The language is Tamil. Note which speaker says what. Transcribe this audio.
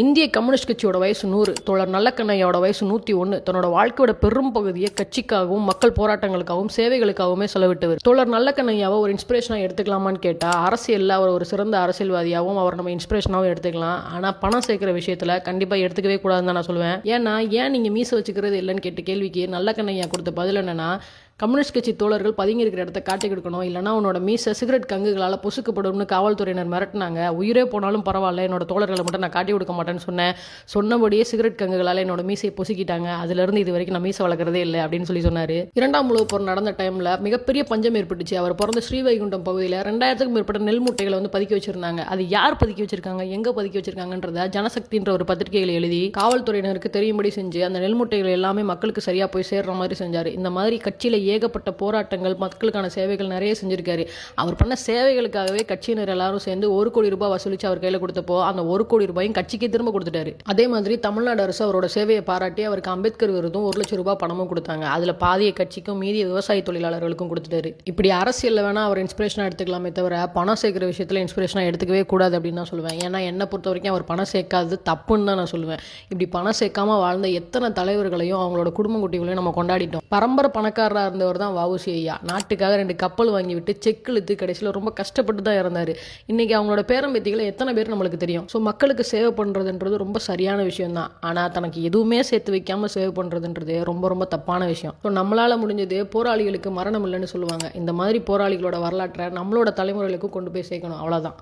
Speaker 1: இந்திய கம்யூனிஸ்ட் கட்சியோட வயசு 100, தோழர் நல்லக்கண்ணையோட வயசு 101. தன்னோட வாழ்க்கையோட பெரும் பகுதியை கட்சிக்காகவும் மக்கள் போராட்டங்களுக்காகவும் சேவைகளுக்காகவுமே செலவிட்டவர். தோழர் நல்லக்கண்ணையாவை ஒரு இன்ஸ்பிரேஷனாக எடுத்துக்கலாமான்னு கேட்டால், அரசியலில் அவர் ஒரு சிறந்த அரசியல்வாதியாகவும் அவர் நம்ம இன்ஸ்பிரேஷனாகவும் எடுத்துக்கலாம். ஆனால் பணம் சேர்க்குற விஷயத்தில் கண்டிப்பாக எடுத்துக்கவே கூடாதுன்னு தான் நான் சொல்லுவேன். ஏன் நீங்கள் மீசை வச்சுக்கிறது இல்லைன்னு கேட்ட கேள்விக்கு நல்லக்கண்ணையா கொடுத்த பதில் என்னன்னா, கம்யூனிஸ்ட் கட்சி தோழர்கள் பதுங்கி இருக்கிற இடத்த காட்டி கொடுக்கணும், இல்லைனா உன்னோட மீசை சிகரெட் கங்குகளால் பொசுக்கப்படும்னு காவல்துறையினர் மிரட்டினாங்க. உயிரே போனாலும் பரவாயில்ல, என்னோட தோழர்களை மட்டும் நான் காட்டி கொடுக்க மாட்டேன்னு சொன்னேன். சொன்னபடியே சிகரெட் கங்குகளால் என்னோட மீசையை பொசுக்கிட்டாங்க. அதுலேருந்து இது வரைக்கும் நான் மீசை வளர்க்குறதே இல்லை அப்படின்னு சொன்னார். 2ஆம் உலகப் போர் நடந்த டைமில் மிகப்பெரிய பஞ்சம் ஏற்பட்டுச்சு. அவர் பிறந்த ஸ்ரீவைகுண்டம் பகுதியில் 2000க்கும் மேற்பட்ட நெல் மூட்டைகளை பதுக்கி வச்சிருந்தாங்க. அது யார் பதுக்கி வச்சிருக்காங்க, எங்கே பதுக்கி வச்சிருக்காங்கன்றத ஜனசக்தின்ற ஒரு பத்திரிகையில் எழுதி காவல்துறையினருக்கு தெரியும்படி செஞ்சு அந்த நெல் மூட்டைகள் எல்லாமே மக்களுக்கு சரியாக போய் சேர்ற மாதிரி செஞ்சார். இந்த மாதிரி கட்சியில் ஏகப்பட்ட போராட்டங்கள், மக்களுக்கான சேவைகள் நிறைய செஞ்சிருக்காரு. அவர் பண்ண சேவைகளுக்காகவே கட்சியினர் எல்லாரும் சேர்ந்து 1 கோடி ரூபாய் வசூலிச்சு அவர் கையில் கொடுத்தப்போ அந்த 1 கோடி ரூபாயும் கட்சிக்கு திரும்ப கொடுத்துட்டாரு. அதே மாதிரி தமிழ்நாடு அரசு அவரோட சேவையை பாராட்டி அவருக்கு அம்பேத்கர் விருதும் 1 லட்சம் ரூபாய் பணமும் கொடுத்தாங்க. அதுல பாதிய கட்சிக்கும் மீதிய விவசாய தொழிலாளர்களுக்கும் கொடுத்துட்டாரு. இப்படி அரசியல்ல வேணா அவர் இன்ஸ்பிரேஷனா எடுத்துக்கலாமே தவிர பணம் சேர்க்கிற விஷயத்துல இன்ஸ்பிரேஷனா எடுத்துக்கவே கூடாது அப்படின்னு தான் சொல்லுவேன். ஏன்னா என்னை பொறுத்த வரைக்கும் அவர் பணம் சேர்க்காது தப்புன்னு தான் நான் சொல்லுவேன். இப்படி பணம் சேர்க்காம வாழ்ந்த எத்தனை தலைவர்களையும் அவங்களோட குடும்ப குட்டிகளையும் நம்ம கொண்டாடிட்டோம். பரம்பரை பணக்காரராக இருந்தவர் தான் வஉசி ஐயா. நாட்டுக்காக 2 கப்பல் வாங்கி விட்டு செக் இழுத்து கடைசியில் ரொம்ப கஷ்டப்பட்டு தான் இறந்தாரு. இன்னைக்கு அவங்களோட பேரம்பேத்திகளை எத்தனை பேர் நம்மளுக்கு தெரியும். ஸோ மக்களுக்கு சேவை பண்ணுறதுன்றது ரொம்ப சரியான விஷயம் தான். ஆனால் தனக்கு எதுவுமே சேர்த்து வைக்காம சேவை பண்ணுறதுன்றது ரொம்ப ரொம்ப தப்பான விஷயம். ஸோ நம்மளால் முடிஞ்சது போராளிகளுக்கு மரணம் இல்லைன்னு சொல்லுவாங்க. இந்த மாதிரி போராளிகளோட வரலாற்றை நம்மளோட தலைமுறைகளுக்கும் கொண்டு போய் சேர்க்கணும், அவ்வளோதான்.